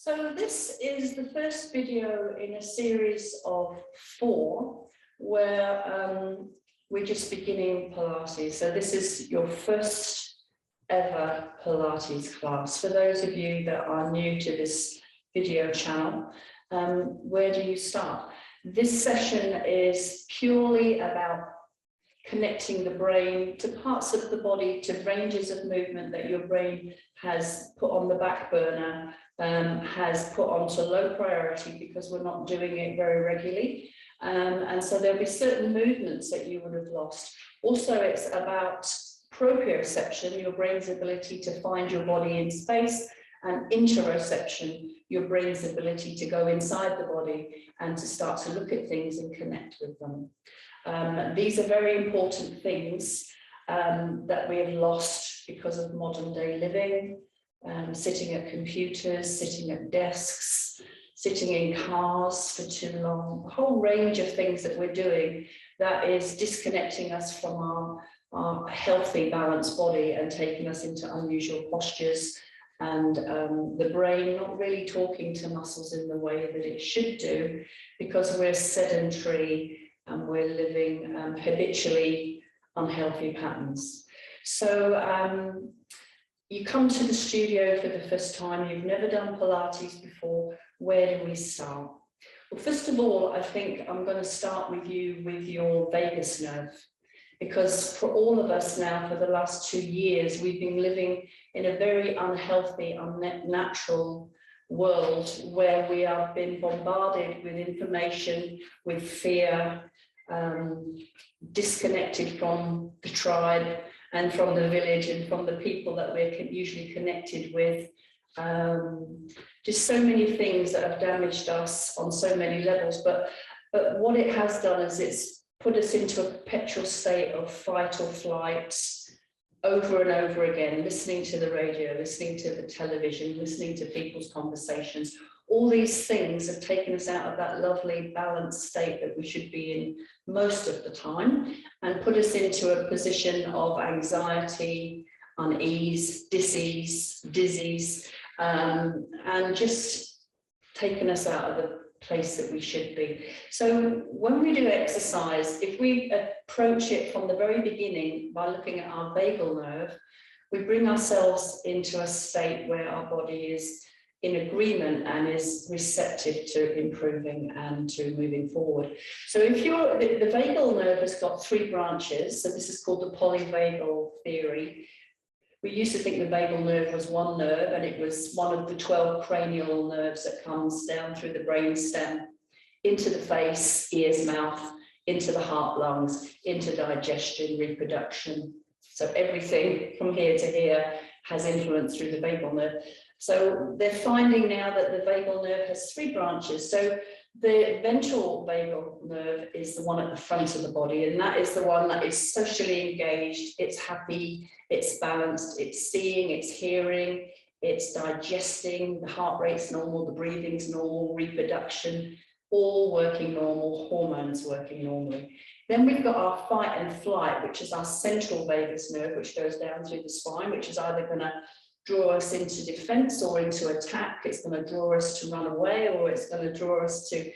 So this is the first video in a series of 4 where we're just beginning Pilates. So this is your first ever Pilates class. For those of you that are new to this video channel, where do you start? This session is purely about connecting the brain to parts of the body, to ranges of movement that your brain has put on the back burner, has put onto low priority because we're not doing it very regularly. And so there'll be certain movements that you would have lost. Also, it's about proprioception, your brain's ability to find your body in space, and interoception, your brain's ability to go inside the body and to start to look at things and connect with them. These are very important things that we have lost because of modern day living, sitting at computers, sitting at desks, sitting in cars for too long, a whole range of things that we're doing that is disconnecting us from our healthy, balanced body and taking us into unusual postures, and the brain not really talking to muscles in the way that it should do because we're sedentary and we're living habitually unhealthy patterns. So you come to the studio for the first time, you've never done Pilates before, where do we start? Well, first of all, I think I'm going to start with you with your vagus nerve, because for all of us now, for the last 2 years, we've been living in a very unhealthy, unnatural world where we have been bombarded with information, with fear, disconnected from the tribe and from the village and from the people that we're usually connected with. Just so many things that have damaged us on so many levels, but what it has done is it's put us into a perpetual state of fight or flight over and over again, listening to the radio, listening to the television, listening to people's conversations. All these things have taken us out of that lovely balanced state that we should be in most of the time and put us into a position of anxiety, unease, disease, and just taken us out of the place that we should be. So when we do exercise, if we approach it from the very beginning by looking at our vagal nerve, we bring ourselves into a state where our body is in agreement and is receptive to improving and to moving forward. So if you're, the vagal nerve has got 3 branches, so this is called the polyvagal theory. We used to think the vagal nerve was one nerve, and it was one of the 12 cranial nerves that comes down through the brain stem, into the face, ears, mouth, into the heart, lungs, into digestion, reproduction. So everything from here to here has influence through the vagal nerve. So they're finding now that the vagal nerve has 3 branches. So the ventral vagal nerve is the one at the front of the body, and that is the one that is socially engaged, it's happy, it's balanced, it's seeing, it's hearing, it's digesting, the heart rate's normal, the breathing's normal, reproduction, all working normal, hormones working normally. Then we've got our fight and flight, which is our central vagus nerve, which goes down through the spine, which is either going to draw us into defense or into attack. It's going to draw us to run away, or it's going to draw us to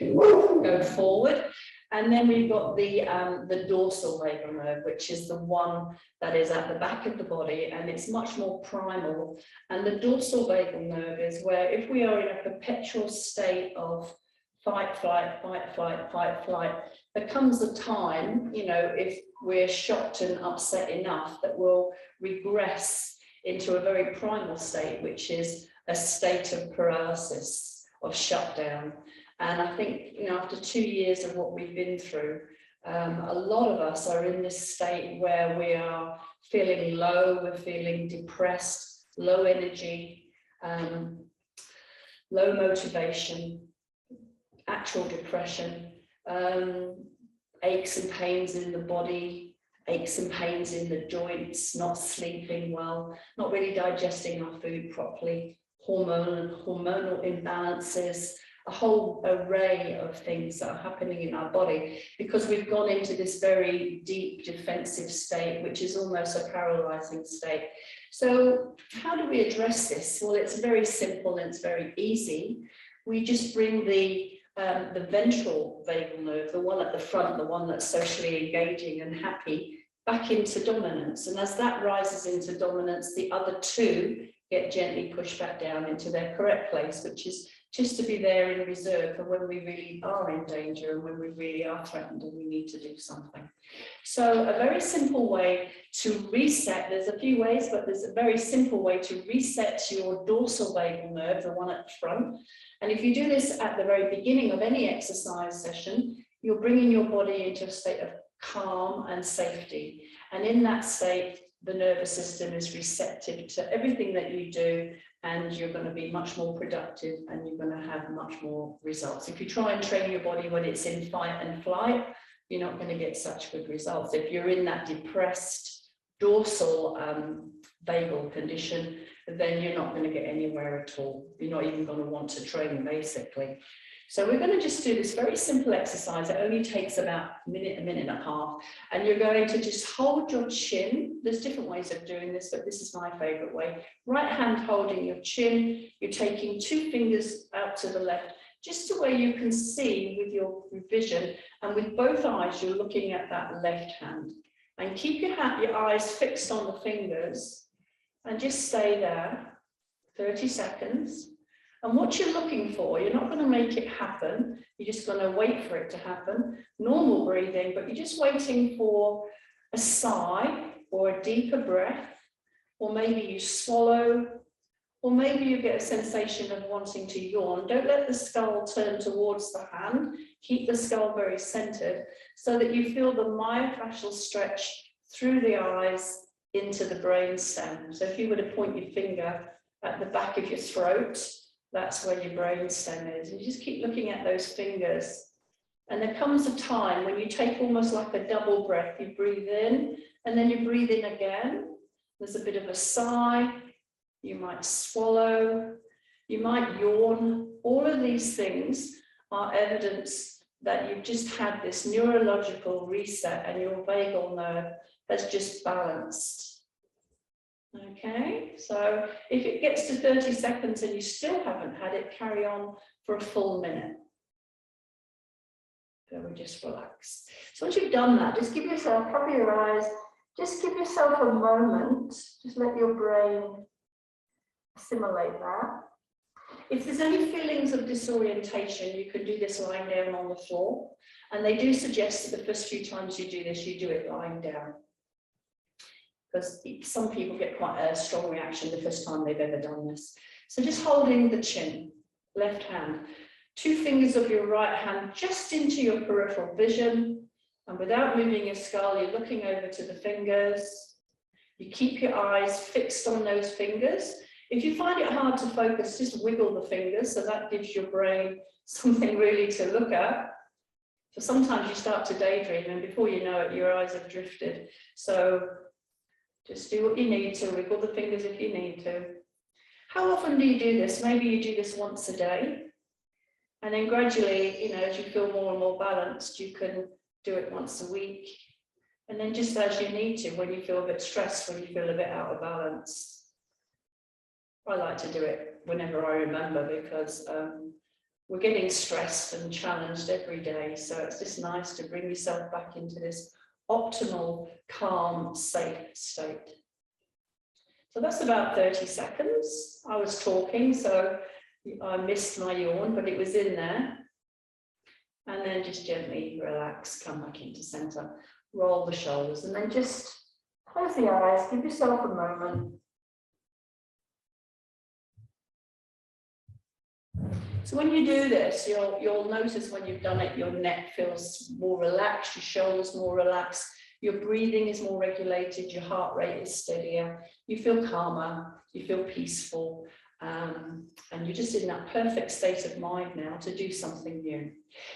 go forward. And then we've got the dorsal vagal nerve, which is the one that is at the back of the body, and it's much more primal. And the dorsal vagal nerve is where, if we are in a perpetual state of fight, flight, fight, flight, fight, flight, there comes a time, you know, if we're shocked and upset enough, that we'll regress into a very primal state, which is a state of paralysis, of shutdown. And I think, you know, after 2 years of what we've been through, a lot of us are in this state where we are feeling low, we're feeling depressed, low energy, low motivation, actual depression, aches and pains in the body, aches and pains in the joints, not sleeping well, not really digesting our food properly, hormonal imbalances, a whole array of things that are happening in our body because we've gone into this very deep defensive state, which is almost a paralyzing state. So how do we address this? Well, it's very simple and it's very easy. We just bring the ventral vagal nerve, the one at the front, the one that's socially engaging and happy, back into dominance. And as that rises into dominance, the other two get gently pushed back down into their correct place, which is just to be there in reserve for when we really are in danger and when we really are threatened and we need to do something. So a very simple way to reset, there's a few ways, but there's a very simple way to reset your dorsal vagal nerve, the one at the front. And if you do this at the very beginning of any exercise session, you're bringing your body into a state of calm and safety. And in that state, the nervous system is receptive to everything that you do, and you're going to be much more productive and you're going to have much more results. If you try and train your body when it's in fight and flight, you're not going to get such good results. If you're in that depressed dorsal vagal condition, then you're not going to get anywhere at all. You're not even going to want to train, basically. So we're going to just do this very simple exercise. It only takes about a minute and a half. And you're going to just hold your chin. There's different ways of doing this, but this is my favorite way. Right hand holding your chin. You're taking 2 fingers out to the left, just to where you can see with your vision. And with both eyes, you're looking at that left hand. And keep your eyes fixed on the fingers. And just stay there, 30 seconds. And what you're looking for, you're not going to make it happen. You're just going to wait for it to happen. Normal breathing, but you're just waiting for a sigh or a deeper breath, or maybe you swallow, or maybe you get a sensation of wanting to yawn. Don't let the skull turn towards the hand. Keep the skull very centered so that you feel the myofascial stretch through the eyes into the brain stem. So if you were to point your finger at the back of your throat, that's where your brain stem is. And you just keep looking at those fingers. And there comes a time when you take almost like a double breath. You breathe in and then you breathe in again. There's a bit of a sigh. You might swallow. You might yawn. All of these things are evidence that you've just had this neurological reset and your vagal nerve has just balanced. Okay, so if it gets to 30 seconds and you still haven't had it, carry on for a full minute. So we just relax. So once you've done that, just give yourself, cover your eyes, just give yourself a moment, just let your brain assimilate that. If there's any feelings of disorientation, you can do this lying down on the floor. And they do suggest that the first few times you do this, you do it lying down. Because some people get quite a strong reaction the first time they've ever done this. So just holding the chin, left hand, 2 fingers of your right hand just into your peripheral vision. And without moving your skull, you're looking over to the fingers. You keep your eyes fixed on those fingers. If you find it hard to focus, just wiggle the fingers. So that gives your brain something really to look at. So sometimes you start to daydream and before you know it, your eyes have drifted. So just do what you need to, wiggle the fingers if you need to. How often do you do this? Maybe you do this once a day. And then gradually, as you feel more and more balanced, you can do it once a week. And then just as you need to, when you feel a bit stressed, when you feel a bit out of balance. I like to do it whenever I remember because we're getting stressed and challenged every day. So it's just nice to bring yourself back into this optimal, calm, safe state. So that's about 30 seconds. I was talking, so I missed my yawn, but it was in there. And then just gently relax, come back into center, roll the shoulders, and then just close the eyes, give yourself a moment. So when you do this, you'll notice when you've done it, your neck feels more relaxed, your shoulders more relaxed, your breathing is more regulated, your heart rate is steadier, you feel calmer, you feel peaceful, and you're just in that perfect state of mind now to do something new.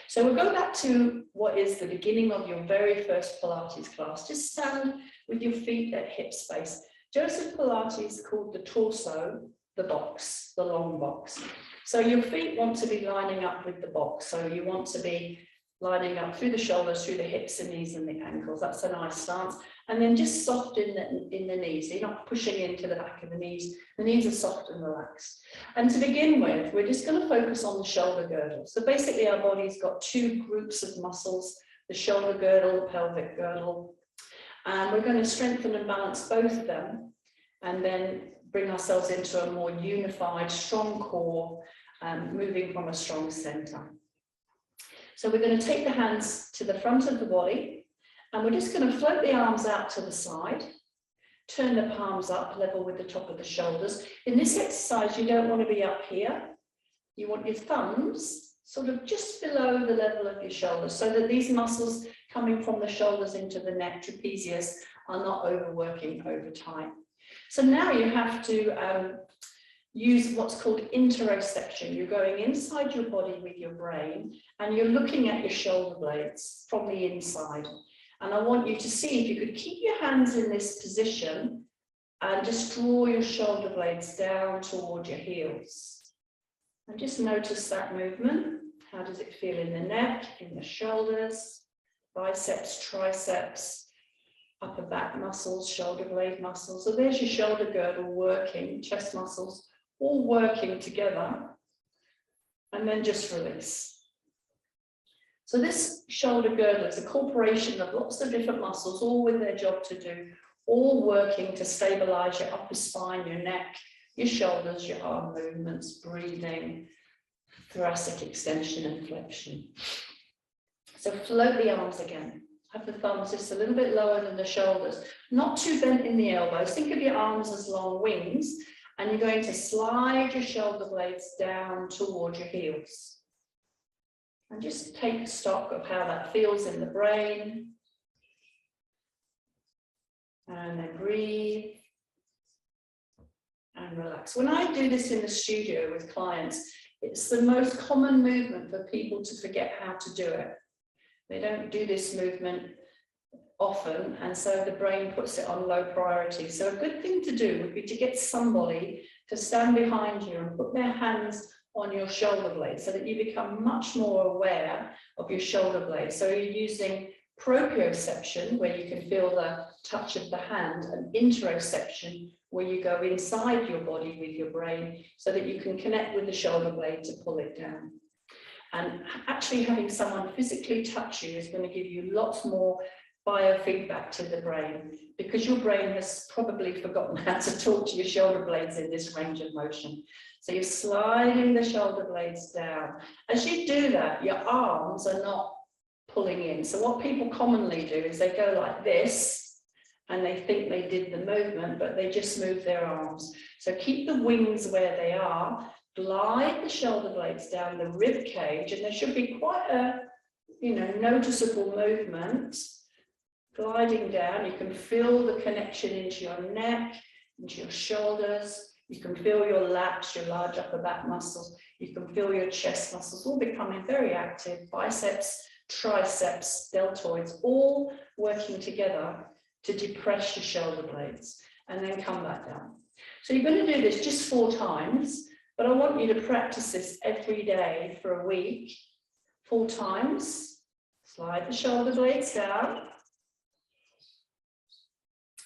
So we'll go back to what is the beginning of your very first Pilates class. Just stand with your feet at hip space. Joseph Pilates called the torso the box, the long box. So your feet want to be lining up with the box. So you want to be lining up through the shoulders, through the hips and knees and the ankles. That's a nice stance. And then just soft in the knees. So you're not pushing into the back of the knees. The knees are soft and relaxed. And to begin with, we're just going to focus on the shoulder girdle. So basically our body's got two groups of muscles, the shoulder girdle, the pelvic girdle. And we're going to strengthen and balance both of them, and then bring ourselves into a more unified, strong core, moving from a strong center. So we're going to take the hands to the front of the body, and we're just going to float the arms out to the side, turn the palms up level with the top of the shoulders. In this exercise, you don't want to be up here. You want your thumbs sort of just below the level of your shoulders, so that these muscles coming from the shoulders into the neck, trapezius, are not overworking over time. So now you have to use what's called interoception. You're going inside your body with your brain, and you're looking at your shoulder blades from the inside. And I want you to see if you could keep your hands in this position and just draw your shoulder blades down toward your heels. And just notice that movement. How does it feel in the neck, in the shoulders, biceps, triceps, upper back muscles, shoulder blade muscles? So there's your shoulder girdle working, chest muscles, all working together, and then just release. So this shoulder girdle is a corporation of lots of different muscles, all with their job to do, all working to stabilize your upper spine, your neck, your shoulders, your arm movements, breathing, thoracic extension and flexion. So float the arms again. Have the thumbs just a little bit lower than the shoulders, not too bent in the elbows. Think of your arms as long wings, and you're going to slide your shoulder blades down toward your heels. And just take stock of how that feels in the brain. And then breathe and relax. When I do this in the studio with clients, it's the most common movement for people to forget how to do it. They don't do this movement often, and so the brain puts it on low priority. So a good thing to do would be to get somebody to stand behind you and put their hands on your shoulder blades so that you become much more aware of your shoulder blades. So you're using proprioception, where you can feel the touch of the hand, and interoception, where you go inside your body with your brain so that you can connect with the shoulder blade to pull it down. And actually having someone physically touch you is going to give you lots more biofeedback to the brain, because your brain has probably forgotten how to talk to your shoulder blades in this range of motion. So you're sliding the shoulder blades down. As you do that, your arms are not pulling in. So what people commonly do is they go like this, and they think they did the movement, but they just move their arms. So keep the wings where they are, glide the shoulder blades down the rib cage, and there should be quite a, noticeable movement. Gliding down, you can feel the connection into your neck, into your shoulders. You can feel your lats, your large upper back muscles. You can feel your chest muscles all becoming very active. Biceps, triceps, deltoids, all working together to depress your shoulder blades, and then come back down. So you're going to do this just 4 times, but I want you to practice this every day for a week, 4 times. Slide the shoulder blades down.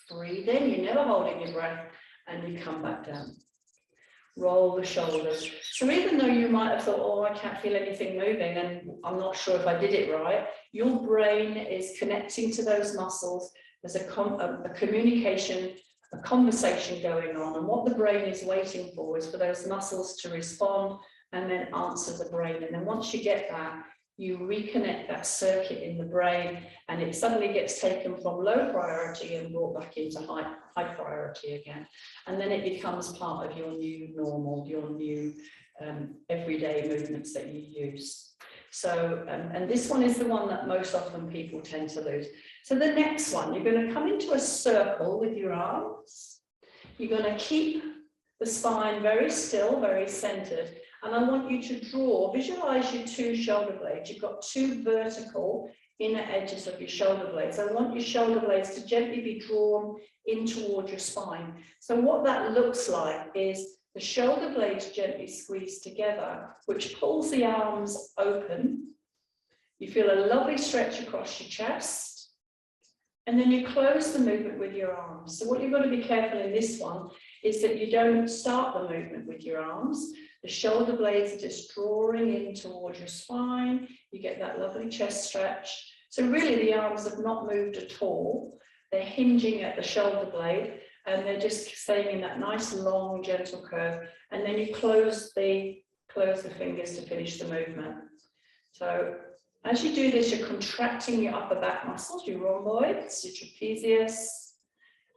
Breathe in, you're never holding your breath, and you come back down. Roll the shoulders. So even though you might have thought, oh, I can't feel anything moving, and I'm not sure if I did it right, your brain is connecting to those muscles. There's a communication, a conversation going on, and what the brain is waiting for is for those muscles to respond and then answer the brain. And then once you get that, you reconnect that circuit in the brain, and it suddenly gets taken from low priority and brought back into high priority again. And then it becomes part of your new normal, your new everyday movements that you use. So, and this one is the one that most often people tend to lose. So the next one, you're going to come into a circle with your arms. You're going to keep the spine very still, very centered. And I want you to visualize your 2 shoulder blades. You've got 2 vertical inner edges of your shoulder blades. I want your shoulder blades to gently be drawn in toward your spine. So what that looks like is the shoulder blades gently squeeze together, which pulls the arms open. You feel a lovely stretch across your chest, And then you close the movement with your arms. So what you've got to be careful in this one is that you don't start the movement with your arms. The shoulder blades are just drawing in towards your spine. You get that lovely chest stretch. So really the arms have not moved at all. They're hinging at the shoulder blade and they're just staying in that nice long gentle curve. And then you close the fingers to finish the movement. So as you do this, you're contracting your upper back muscles, your rhomboids, your trapezius,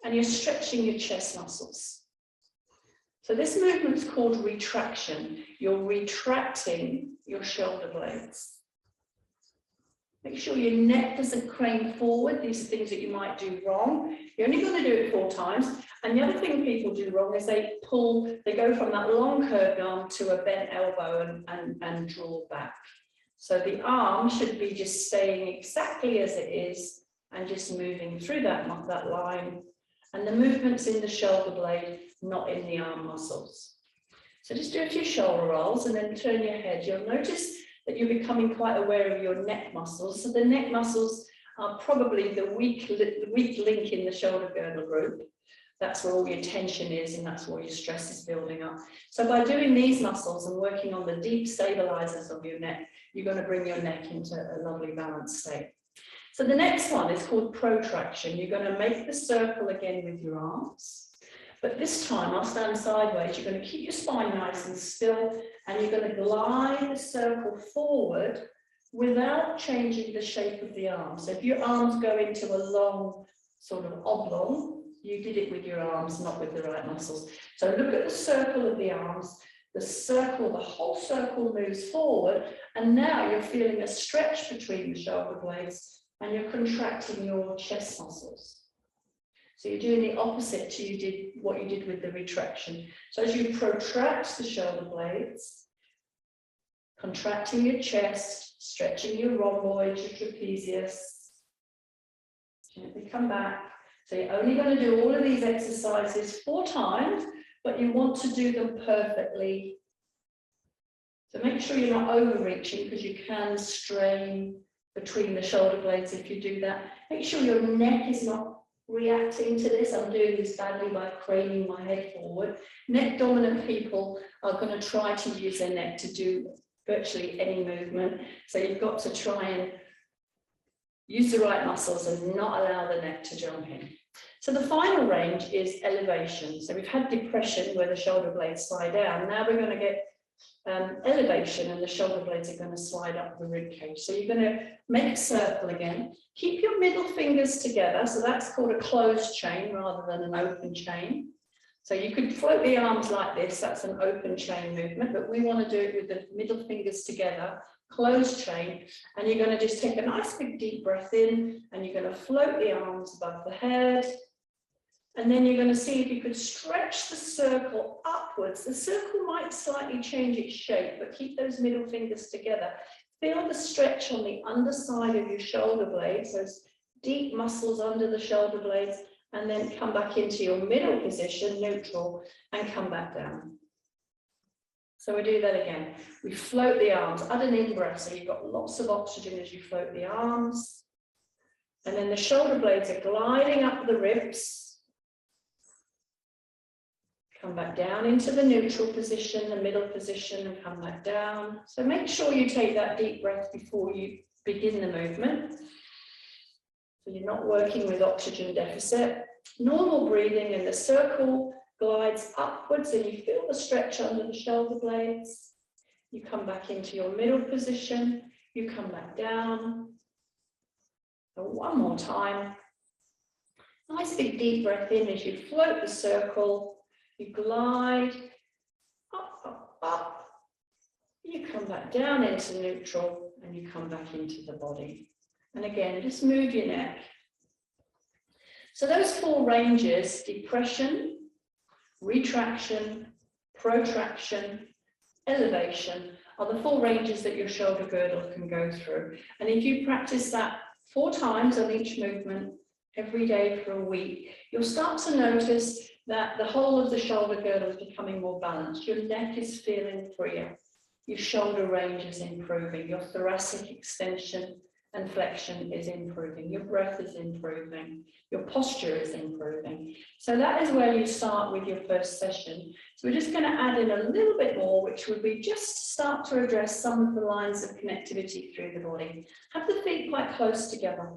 and you're stretching your chest muscles. So this movement's called retraction. You're retracting your shoulder blades. Make sure your neck doesn't crane forward. These are things that you might do wrong. You're only going to do it 4 times. And the other thing people do wrong is they go from that long curved arm to a bent elbow and draw back. So the arm should be just staying exactly as it is and just moving through that line. And the movement's in the shoulder blade, not in the arm muscles. So just do a few shoulder rolls and then turn your head. You'll notice that you're becoming quite aware of your neck muscles. So the neck muscles are probably the weak link in the shoulder girdle group. That's where all your tension is and that's where your stress is building up. So by doing these muscles and working on the deep stabilizers of your neck, you're going to bring your neck into a lovely balanced state. So the next one is called protraction. You're going to make the circle again with your arms. But this time I'll stand sideways. You're going to keep your spine nice and still, and you're going to glide the circle forward without changing the shape of the arm. So if your arms go into a long sort of oblong, you did it with your arms, not with the right muscles. So look at the circle of the arms. The whole circle moves forward, and now you're feeling a stretch between the shoulder blades, and you're contracting your chest muscles. So you're doing the opposite to what you did with the retraction. So as you protract the shoulder blades, contracting your chest, stretching your rhomboids, your trapezius, gently come back. So you're only going to do all of these exercises 4 times, but you want to do them perfectly. So make sure you're not overreaching because you can strain between the shoulder blades if you do that. Make sure your neck is not reacting to this. I'm doing this badly by craning my head forward. Neck dominant people are going to try to use their neck to do virtually any movement. So you've got to try and use the right muscles and not allow the neck to jump in. So the final range is elevation. So we've had depression where the shoulder blades slide down. Now we're going to get elevation and the shoulder blades are going to slide up the rib cage. So you're going to make a circle again. Keep your middle fingers together. So that's called a closed chain rather than an open chain. So you could float the arms like this. That's an open chain movement, but we want to do it with the middle fingers together, closed chain. And you're going to just take a nice big deep breath in and you're going to float the arms above the head. And then you're going to see if you could stretch the circle upwards. The circle might slightly change its shape, but keep those middle fingers together. Feel the stretch on the underside of your shoulder blades, those deep muscles under the shoulder blades, and then come back into your middle position, neutral, and come back down. So we do that again. We float the arms, add an in-breath, so you've got lots of oxygen as you float the arms. And then the shoulder blades are gliding up the ribs. Come back down into the neutral position, the middle position, and come back down. So make sure you take that deep breath before you begin the movement. So you're not working with oxygen deficit. Normal breathing, and the circle glides upwards and you feel the stretch under the shoulder blades. You come back into your middle position. You come back down. So one more time. Nice big deep breath in as you float the circle. You glide up, up, up. You come back down into neutral and you come back into the body. And again, just move your neck. So those 4 ranges, depression, retraction, protraction, elevation, are the 4 ranges that your shoulder girdle can go through. And if you practice that 4 times on each movement every day for a week, you'll start to notice that the whole of the shoulder girdle is becoming more balanced. Your neck is feeling freer. Your shoulder range is improving. Your thoracic extension and flexion is improving. Your breath is improving. Your posture is improving. So that is where you start with your first session. So we're just going to add in a little bit more, which would be just start to address some of the lines of connectivity through the body. Have the feet quite close together.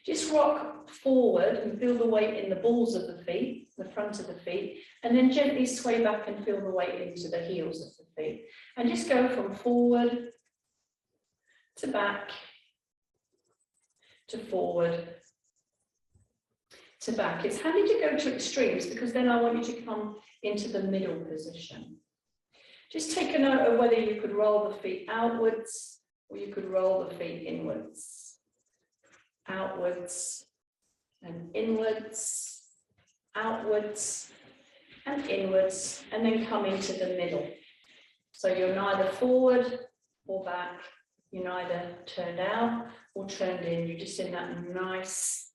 Just rock forward and feel the weight in the balls of the feet, the front of the feet, and then gently sway back and feel the weight into the heels of the feet. And just go from forward to back, to forward, to back. It's handy to go to extremes because then I want you to come into the middle position. Just take a note of whether you could roll the feet outwards or you could roll the feet inwards. Outwards and inwards, outwards and inwards, and then come into the middle. So you're neither forward or back, you're neither turned out or turned in, you're just in that nice,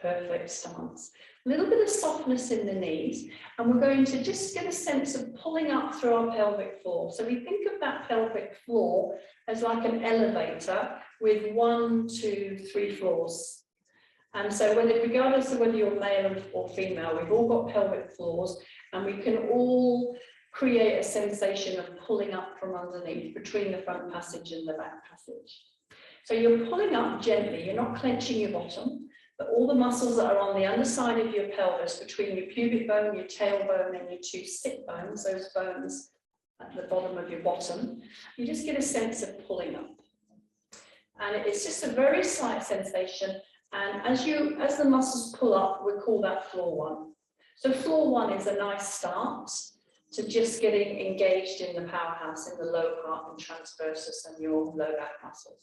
perfect stance. A little bit of softness in the knees, and we're going to just get a sense of pulling up through our pelvic floor. So we think of that pelvic floor as like an elevator with 1, 2, 3 floors. And so regardless of whether you're male or female, we've all got pelvic floors, and we can all create a sensation of pulling up from underneath between the front passage and the back passage. So you're pulling up gently, you're not clenching your bottom, but all the muscles that are on the underside of your pelvis, between your pubic bone, your tailbone, and your 2 sit bones, those bones at the bottom of your bottom, you just get a sense of pulling up. And it's just a very slight sensation. And as the muscles pull up, we call that floor 1. So floor 1 is a nice start to just getting engaged in the powerhouse in the low part and transversus and your low back muscles.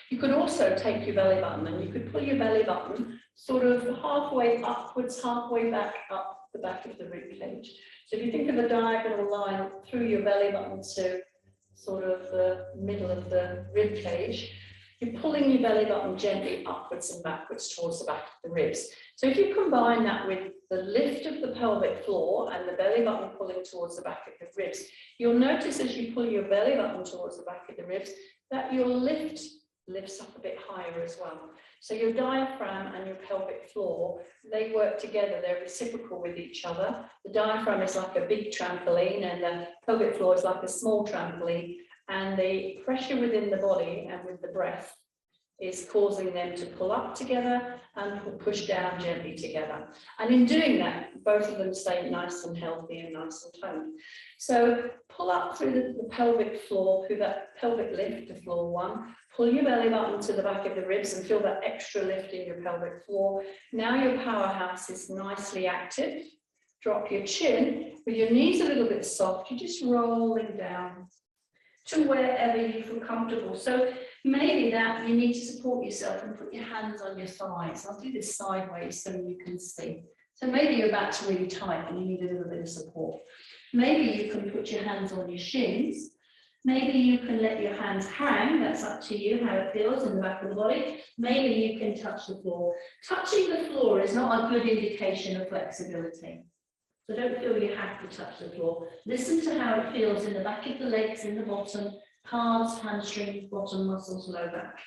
You could also take your belly button and you could pull your belly button sort of halfway upwards, halfway back up the back of the rib cage. So if you think of a diagonal line through your belly button to sort of the middle of the rib cage, you're pulling your belly button gently upwards and backwards towards the back of the ribs. So if you combine that with the lift of the pelvic floor and the belly button pulling towards the back of the ribs, you'll notice as you pull your belly button towards the back of the ribs that your lift lifts up a bit higher as well. So your diaphragm and your pelvic floor, they work together, they're reciprocal with each other. The diaphragm is like a big trampoline and the pelvic floor is like a small trampoline, and the pressure within the body and with the breath is causing them to pull up together and push down gently together. And in doing that, both of them stay nice and healthy and nice and toned. So pull up through the pelvic floor, through that pelvic lift to floor 1, pull your belly button to the back of the ribs and feel that extra lift in your pelvic floor. Now your powerhouse is nicely active. Drop your chin with your knees a little bit soft, you're just rolling down to wherever you feel comfortable. So maybe that you need to support yourself and put your hands on your thighs. I'll do this sideways so you can see. So maybe your back's really tight and you need a little bit of support. Maybe you can put your hands on your shins. Maybe you can let your hands hang. That's up to you, how it feels in the back of the body. Maybe you can touch the floor. Touching the floor is not a good indication of flexibility. So don't feel you have to touch the floor. Listen to how it feels in the back of the legs, in the bottom, calves, hamstrings, bottom muscles, low back.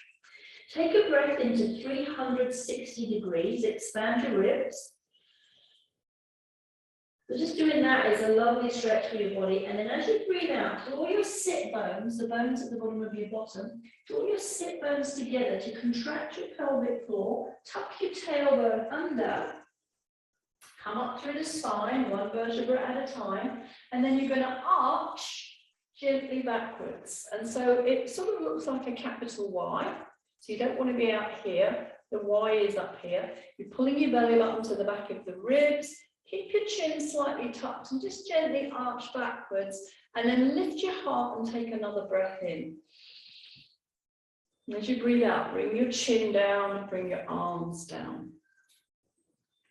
Take a breath into 360 degrees, expand your ribs. So just doing that is a lovely stretch for your body. And then as you breathe out, draw your sit bones, the bones at the bottom of your bottom, draw your sit bones together to contract your pelvic floor, tuck your tailbone under. Come up through the spine, 1 vertebra at a time, and then you're going to arch gently backwards. And so it sort of looks like a capital Y. So you don't want to be out here. The Y is up here. You're pulling your belly button to the back of the ribs. Keep your chin slightly tucked and just gently arch backwards. And then lift your heart and take another breath in. And as you breathe out, bring your chin down, bring your arms down.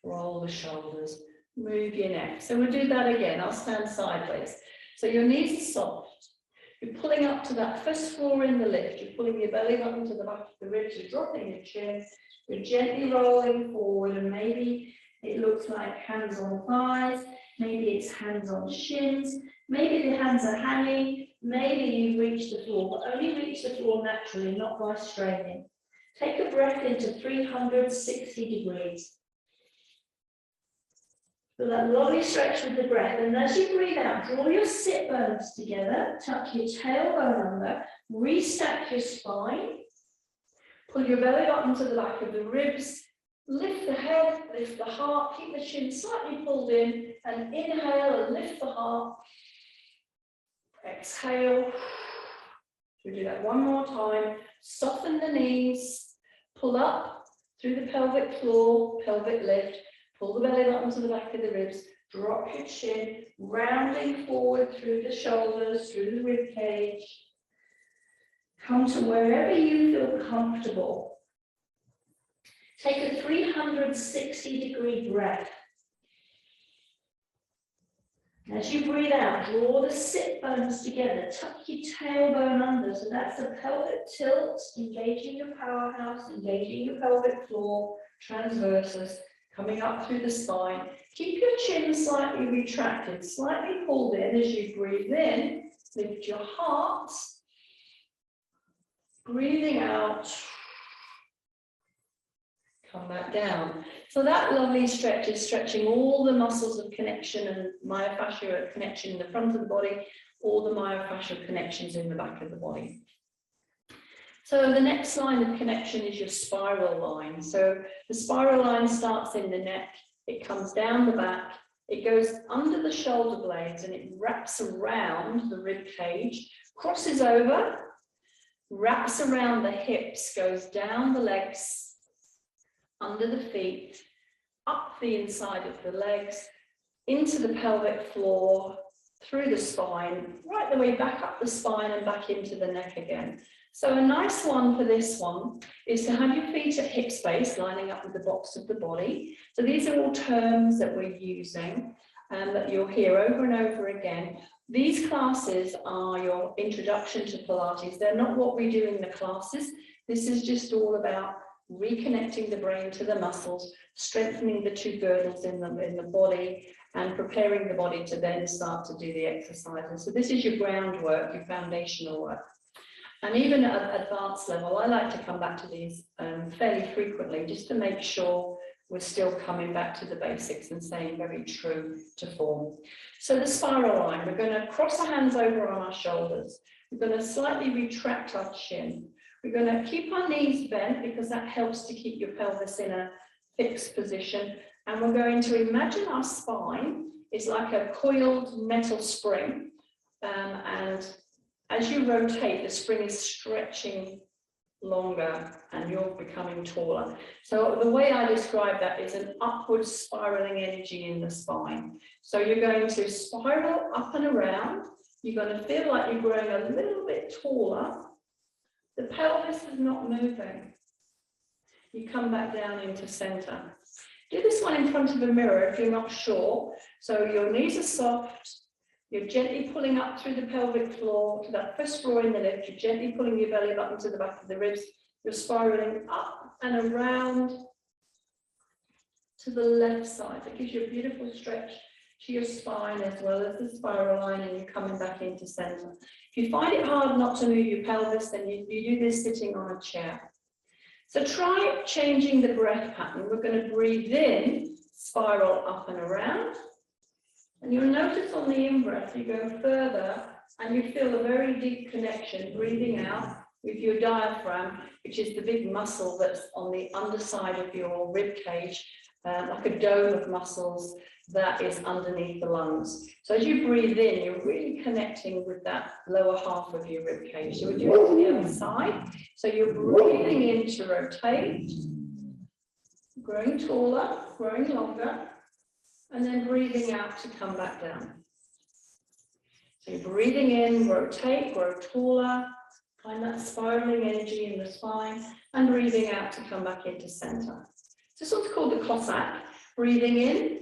Roll the shoulders, move your neck. So we'll do that again. I'll stand sideways. So your knees are soft. You're pulling up to that first floor in the lift. You're pulling your belly button to the back of the ribs. You're dropping your chin. You're gently rolling forward, and maybe it looks like hands on thighs. Maybe it's hands on shins. Maybe the hands are hanging. Maybe you've reached the floor, but only reach the floor naturally, not by straining. Take a breath into 360 degrees. Feel that lovely stretch with the breath. And as you breathe out, draw your sit bones together, tuck your tailbone under, restack your spine, pull your belly button to the back of the ribs, lift the head, lift the heart, keep the chin slightly pulled in, and inhale and lift the heart. Exhale. We'll do that one more time. Soften the knees, pull up through the pelvic floor, pelvic lift, pull the belly button to the back of the ribs, drop your chin, rounding forward through the shoulders, through the rib cage. Come to wherever you feel comfortable. Take a 360-degree breath. As you breathe out, draw the sit bones together, tuck your tailbone under, so that's a pelvic tilt, engaging your powerhouse, engaging your pelvic floor, transversus, coming up through the spine. Keep your chin slightly retracted, slightly pulled in as you breathe in, lift your heart, breathing out, come back down. So that lovely stretch is stretching all the muscles of connection and myofascial connection in the front of the body, all the myofascial connections in the back of the body. So the next line of connection is your spiral line. So the spiral line starts in the neck, it comes down the back, it goes under the shoulder blades and it wraps around the rib cage, crosses over, wraps around the hips, goes down the legs, under the feet, up the inside of the legs, into the pelvic floor, through the spine, right the way back up the spine and back into the neck again. So a nice one for this one is to have your feet at hip space, lining up with the box of the body. So these are all terms that we're using and that you'll hear over and over again. These classes are your introduction to Pilates. They're not what we do in the classes. This is just all about reconnecting the brain to the muscles, strengthening the two girdles in the body, and preparing the body to then start to do the exercises. So this is your groundwork, your foundational work. And even at advanced level, I like to come back to these fairly frequently, just to make sure we're still coming back to the basics and staying very true to form. So the spiral line, we're going to cross our hands over on our shoulders. We're going to slightly retract our chin. We're going to keep our knees bent because that helps to keep your pelvis in a fixed position. And we're going to imagine our spine is like a coiled metal spring. And as you rotate, the spring is stretching longer and you're becoming taller. So the way I describe that is an upward spiraling energy in the spine. So you're going to spiral up and around. You're going to feel like you're growing a little bit taller. The pelvis is not moving. You come back down into center. Do this one in front of a mirror if you're not sure. So your knees are soft. You're gently pulling up through the pelvic floor to that first floor in the lift. You're gently pulling your belly button to the back of the ribs. You're spiraling up and around to the left side. That gives you a beautiful stretch to your spine as well as the spiral line, and you're coming back into center. If you find it hard not to move your pelvis, then you do this sitting on a chair. So try changing the breath pattern. We're going to breathe in, spiral up and around. And you'll notice on the in-breath, you go further and you feel a very deep connection, breathing out with your diaphragm, which is the big muscle that's on the underside of your rib cage, like a dome of muscles that is underneath the lungs. So as you breathe in, you're really connecting with that lower half of your rib cage. So we're doing it to the other side. So you're breathing in to rotate, growing taller, growing longer, and then breathing out to come back down. So you're breathing in, rotate, grow taller, find that spiraling energy in the spine, and breathing out to come back into center. So this one's called the Cossack. Breathing in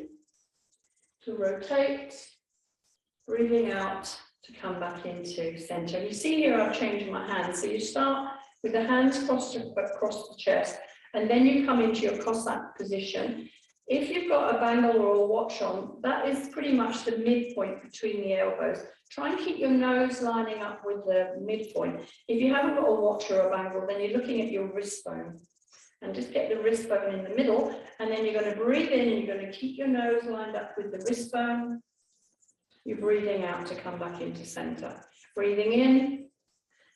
to rotate, breathing out to come back into center. You see here I've changed my hands. So you start with the hands crossed across the chest, and then you come into your Cossack position. If you've got a bangle or a watch on, that is pretty much the midpoint between the elbows. Try and keep your nose lining up with the midpoint. If you haven't got a watch or a bangle, then you're looking at your wrist bone. And just get the wrist bone in the middle, and then you're going to breathe in, and you're going to keep your nose lined up with the wrist bone. You're breathing out to come back into center. Breathing in.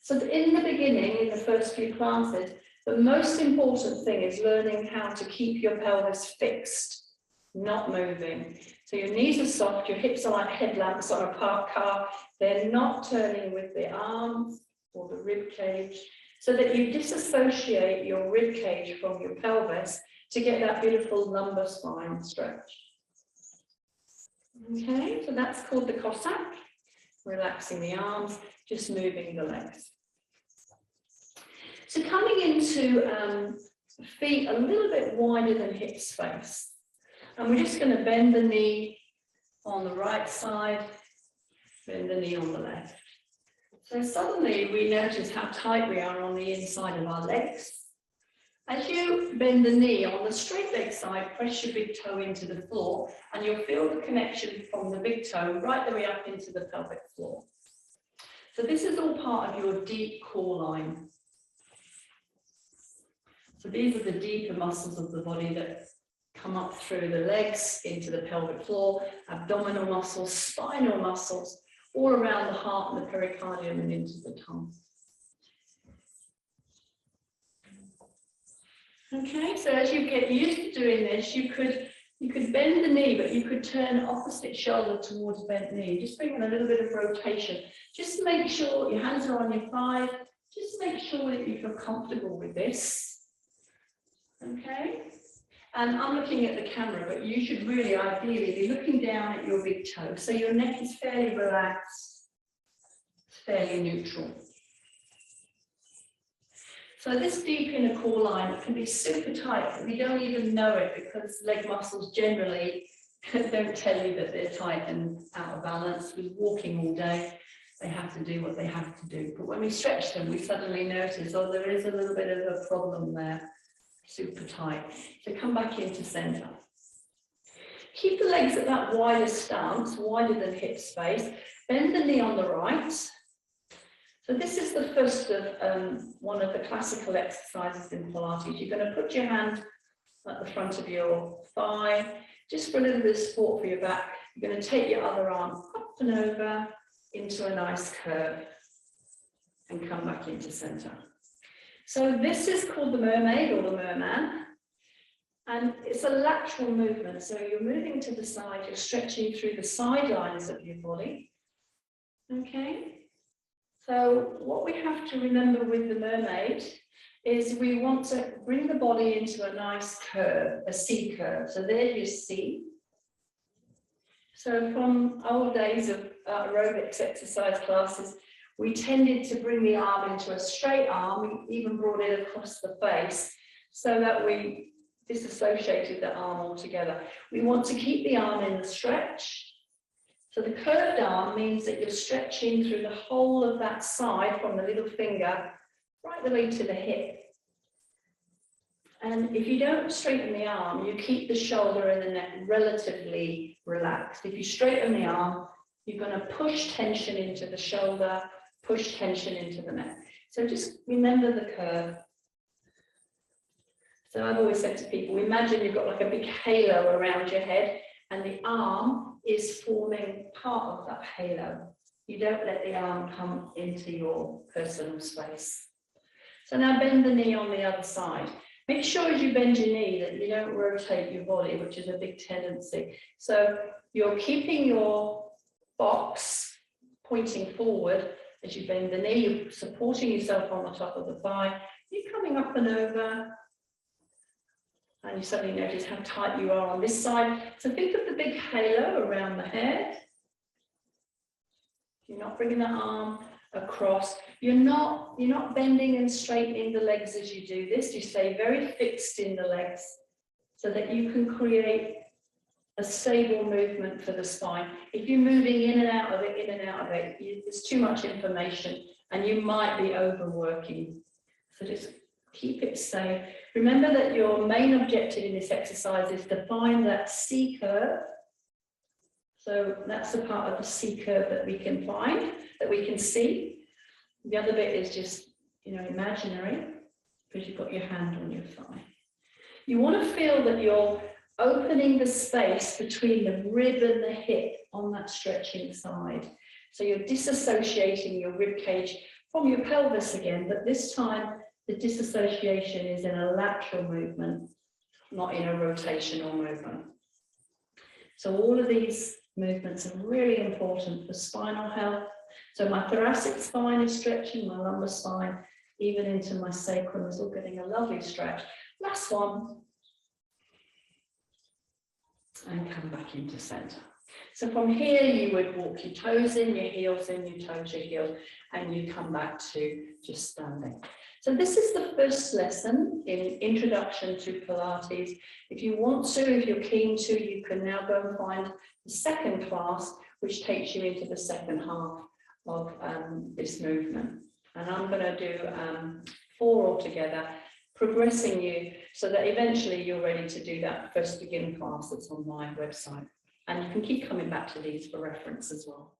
So in the beginning, in the first few classes, the most important thing is learning how to keep your pelvis fixed, not moving. So your knees are soft, your hips are like headlamps on a parked car. They're not turning with the arms or the rib cage, so that you disassociate your rib cage from your pelvis to get that beautiful lumbar spine stretch. Okay, so that's called the Cossack. Relaxing the arms, just moving the legs. So coming into feet a little bit wider than hip space. And we're just going to bend the knee on the right side, bend the knee on the left. So suddenly we notice how tight we are on the inside of our legs. As you bend the knee on the straight leg side, press your big toe into the floor, and you'll feel the connection from the big toe right the way up into the pelvic floor. So this is all part of your deep core line. So these are the deeper muscles of the body that come up through the legs into the pelvic floor, abdominal muscles, spinal muscles, all around the heart and the pericardium and into the tongue. Okay, so as you get used to doing this, you could bend the knee, but you could turn opposite shoulder towards bent knee. Just bring in a little bit of rotation. Just make sure your hands are on your thighs. Just make sure that you feel comfortable with this. Okay, and I'm looking at the camera, but you should really ideally be looking down at your big toe. So your neck is fairly relaxed, fairly neutral. So this deep inner core line can be super tight, but we don't even know it because leg muscles generally don't tell you that they're tight and out of balance. With walking all day, they have to do what they have to do. But when we stretch them, we suddenly notice, oh, there is a little bit of a problem there. Super tight. So come back into center. Keep the legs at that wider stance, wider than hip space. Bend the knee on the right. So this is the first of one of the classical exercises in Pilates. You're going to put your hand at the front of your thigh, just for a little bit of support for your back. You're going to take your other arm up and over into a nice curve and come back into center. So this is called the mermaid or the merman, and it's a lateral movement. So you're moving to the side, you're stretching through the sidelines of your body. Okay, so what we have to remember with the mermaid is we want to bring the body into a nice curve, a C curve. So there's your C. So from old days of aerobics exercise classes, we tended to bring the arm into a straight arm, we even brought it across the face so that we disassociated the arm altogether. We want to keep the arm in the stretch. So the curved arm means that you're stretching through the whole of that side from the little finger right the way to the hip. And if you don't straighten the arm, you keep the shoulder and the neck relatively relaxed. If you straighten the arm, you're going to push tension into the shoulder, push tension into the neck. So just remember the curve. So I've always said to people, imagine you've got like a big halo around your head and the arm is forming part of that halo. You don't let the arm come into your personal space. So now bend the knee on the other side. Make sure as you bend your knee that you don't rotate your body, which is a big tendency. So you're keeping your box pointing forward as you bend the knee, you're supporting yourself on the top of the thigh, you're coming up and over, and you suddenly notice how tight you are on this side. So think of the big halo around the head. You're not bringing the arm across. You're not bending and straightening the legs as you do this. You stay very fixed in the legs so that you can create a stable movement for the spine. If you're moving in and out of it, there's too much information and you might be overworking. So just Keep it safe. Remember that your main objective in this exercise is to find that C curve. So that's the part of the C curve that we can find, that we can see. The other bit is just, you know, imaginary, because you've got your hand on your thigh. You want to feel that you're opening the space between the rib and the hip on that stretching side. So you're disassociating your rib cage from your pelvis again, but this time the disassociation is in a lateral movement, not in a rotational movement. So all of these movements are really important for spinal health. So my thoracic spine is stretching, my lumbar spine, even into my sacrum is all getting a lovely stretch. Last one. And come back into center. So from here, you would walk your toes in, your heels in, your toes, your heels, and you come back to just standing. So this is the first lesson in Introduction to Pilates. If you want to, if you're keen to, you can now go and find the second class, which takes you into the second half of this movement. And I'm going to do 4 altogether, progressing you so that eventually you're ready to do that first beginner class that's on my website. And you can keep coming back to these for reference as well.